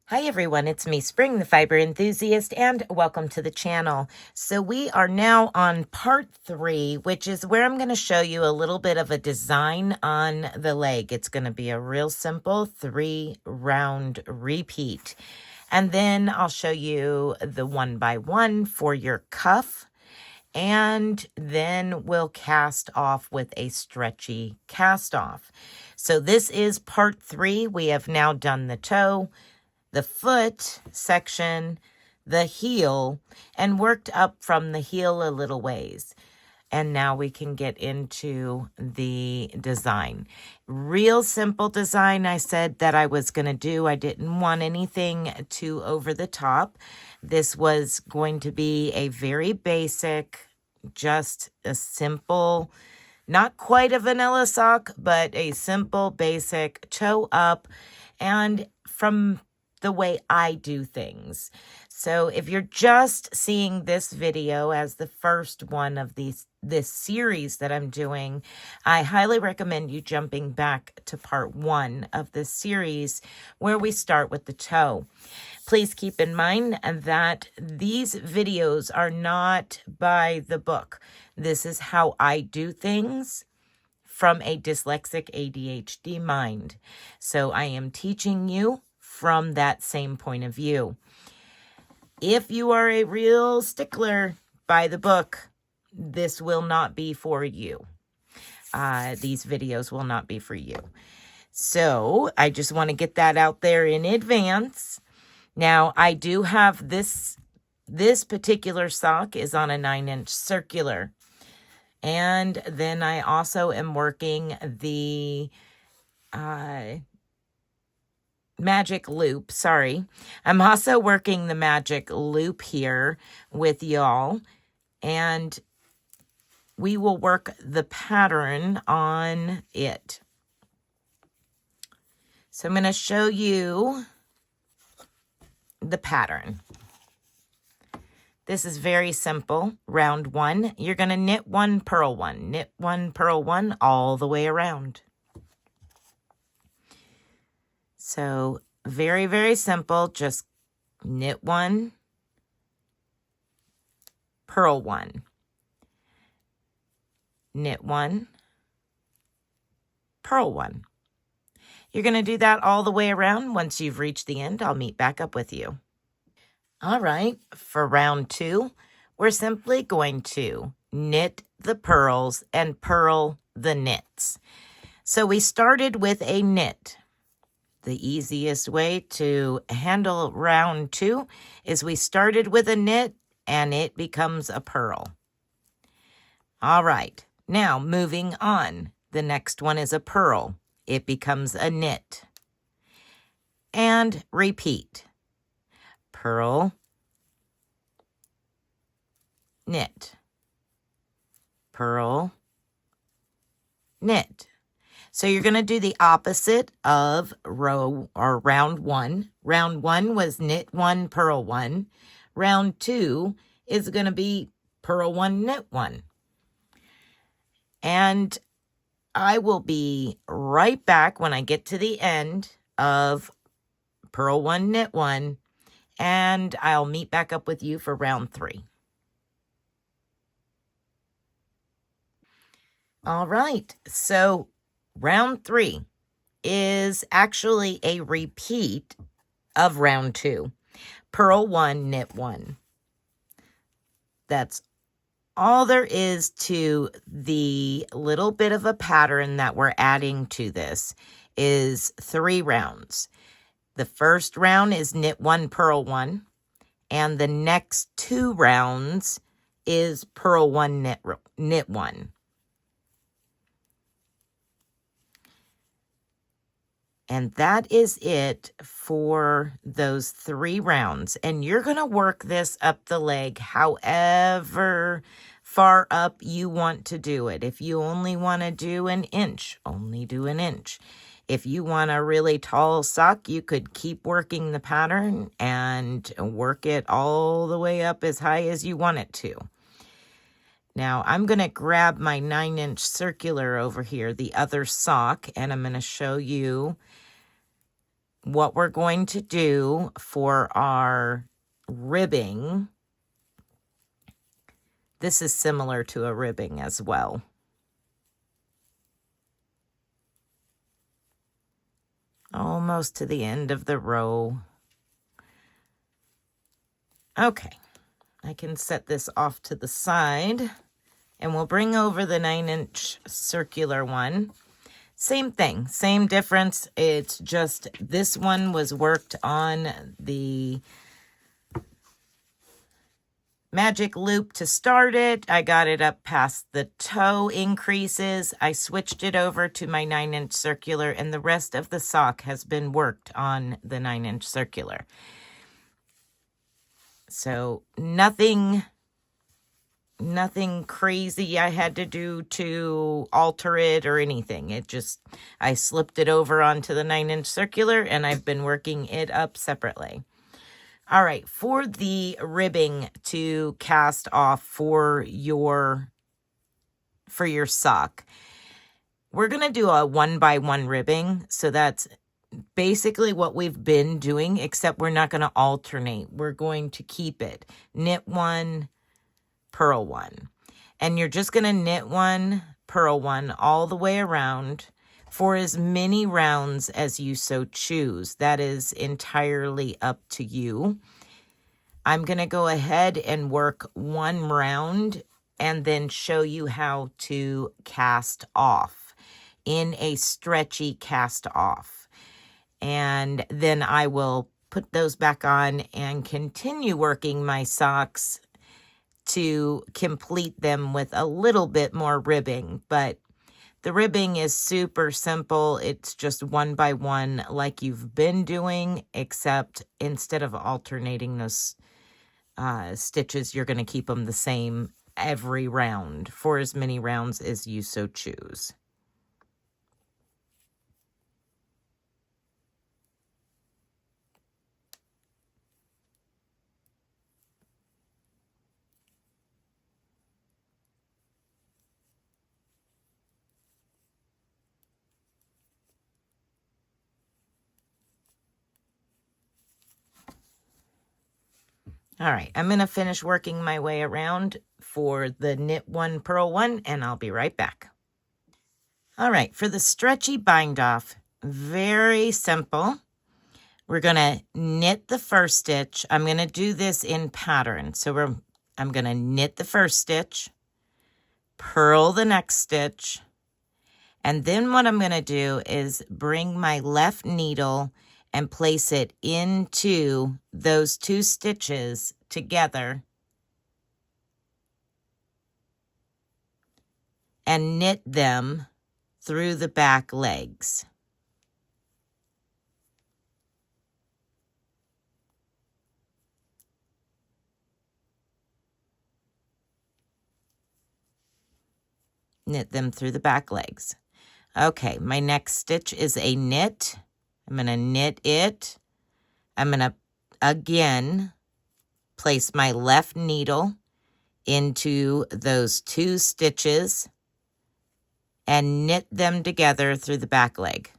Hi everyone, it's me, Spring, the fiber enthusiast, and welcome to the channel. So we are now on part 3, which is where I'm going to show you a little bit of a design on the leg. It's going to be a real simple 3-round repeat. And then I'll show you the 1x1 for your cuff. And then we'll cast off with a stretchy cast off. So this is part 3. We have now done the toe, the foot section, the heel, and worked up from the heel a little ways. And now we can get into the design. Real simple design I said that I was going to do. I didn't want anything too over the top. This was going to be a very basic, just a simple, not quite a vanilla sock, but a simple, basic toe up. And from the way I do things. So if you're just seeing this video as the first one of this series that I'm doing, I highly recommend you jumping back to part 1 of this series where we start with the toe. Please keep in mind that these videos are not by the book. This is how I do things from a dyslexic ADHD mind. So I am teaching you from that same point of view. If you are a real stickler by the book, this will not be for you. These videos will not be for you. So I just want to get that out there in advance. Now I do have this particular sock is on a 9-inch circular. And then I also am working the magic loop. Sorry. I'm also working the magic loop here with y'all. And we will work the pattern on it. So I'm going to show you the pattern. This is very simple. Round 1. You're going to knit 1, purl 1. Knit 1, purl 1 all the way around. So very, very simple. Just knit 1, purl 1. Knit 1, purl 1. You're going to do that all the way around. Once you've reached the end, I'll meet back up with you. All right, for round 2, we're simply going to knit the purls and purl the knits. So we started with a knit. The easiest way to handle round 2 is we started with a knit and it becomes a purl. All right, now moving on. The next one is a purl. It becomes a knit. And repeat. Purl, knit, purl, knit. So you're going to do the opposite of round 1. Round 1 was knit 1, purl 1. Round 2 is going to be purl 1, knit 1. And I will be right back when I get to the end of purl 1, knit 1, and I'll meet back up with you for round 3. All right, so round 3 is actually a repeat of round 2. Purl 1, knit 1. That's all there is to the little bit of a pattern that we're adding to this is 3 rounds. The first round is knit 1, purl 1, and the next 2 rounds is purl 1, knit 1. And that is it for those 3 rounds. And you're going to work this up the leg however far up you want to do it. If you only want to do an inch, only do an inch. If you want a really tall sock, you could keep working the pattern and work it all the way up as high as you want it to. Now, I'm going to grab my 9-inch circular over here, the other sock, and I'm going to show you what we're going to do for our ribbing, this is similar to a ribbing as well. Almost to the end of the row. Okay, I can set this off to the side, and we'll bring over the 9-inch circular one. Same thing, same difference. It's just this one was worked on the magic loop to start it. I got it up past the toe increases. I switched it over to my 9-inch circular, and the rest of the sock has been worked on the 9-inch circular. So nothing crazy I had to do to alter it or anything. It just, I slipped it over onto the 9-inch circular, and I've been working it up separately. All right, for the ribbing to cast off for your sock, we're going to do a 1x1 ribbing. So that's basically what we've been doing, except we're not going to alternate. We're going to keep it knit 1, purl 1. And you're just going to knit 1, purl 1 all the way around for as many rounds as you so choose. That is entirely up to you. I'm going to go ahead and work 1 round and then show you how to cast off in a stretchy cast off. And then I will put those back on and continue working my socks to complete them with a little bit more ribbing. But the ribbing is super simple. It's just 1x1 like you've been doing, except instead of alternating those stitches, you're going to keep them the same every round for as many rounds as you so choose. All right, I'm going to finish working my way around for the knit 1, purl 1, and I'll be right back. All right, for the stretchy bind off, very simple. We're going to knit the first stitch. I'm going to do this in pattern. So I'm going to knit the first stitch, purl the next stitch, and then what I'm going to do is bring my left needle and place it into those 2 stitches together and knit them through the back legs. Knit them through the back legs. Okay, my next stitch is a knit. I'm going to knit it. I'm going to, again, place my left needle into those 2 stitches and knit them together through the back leg.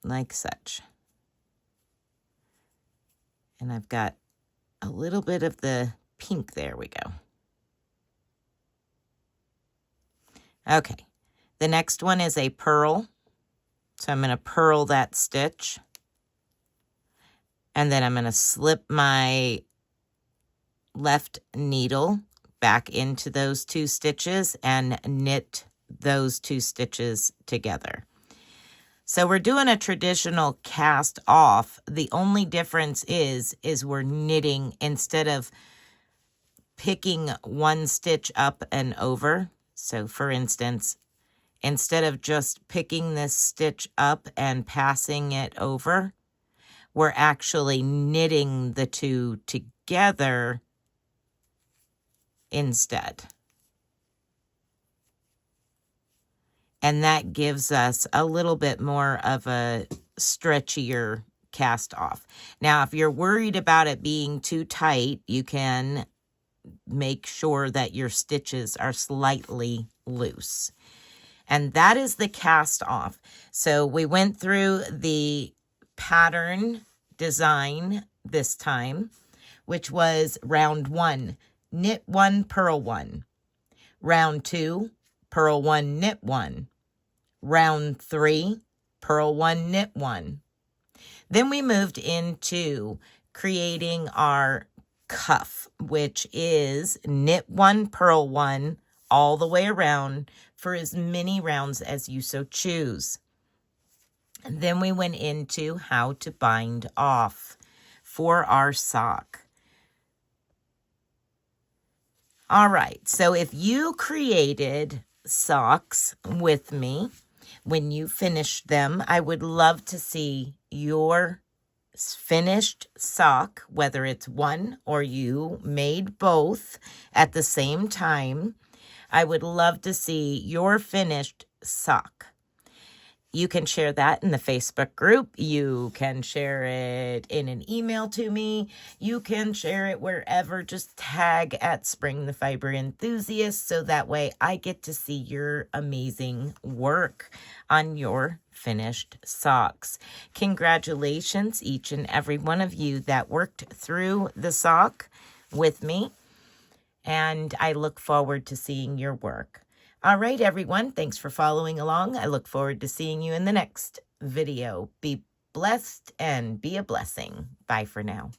Like such. And I've got a little bit of the pink. There we go. Okay, the next one is a purl. So I'm going to purl that stitch. And then I'm going to slip my left needle back into those 2 stitches and knit those 2 stitches together. So we're doing a traditional cast off. The only difference is we're knitting instead of picking 1 stitch up and over. So for instance, instead of just picking this stitch up and passing it over, we're actually knitting the 2 together instead. And that gives us a little bit more of a stretchier cast off. Now, if you're worried about it being too tight, you can make sure that your stitches are slightly loose. And that is the cast off. So we went through the pattern design this time, which was round 1, knit 1, purl 1. Round 2, purl 1, knit 1. Round 3, purl 1, knit 1. Then we moved into creating our cuff, which is knit 1, purl 1 all the way around for as many rounds as you so choose. And then we went into how to bind off for our sock. All right, so if you created socks with me, when you finished them, I would love to see your finished sock, whether it's one or you made both at the same time. I would love to see your finished sock. You can share that in the Facebook group. You can share it in an email to me. You can share it wherever. Just tag at Spring the Fiber Enthusiast so that way I get to see your amazing work on your finished socks. Congratulations, each and every one of you that worked through the sock with me. And I look forward to seeing your work. All right, everyone. Thanks for following along. I look forward to seeing you in the next video. Be blessed and be a blessing. Bye for now.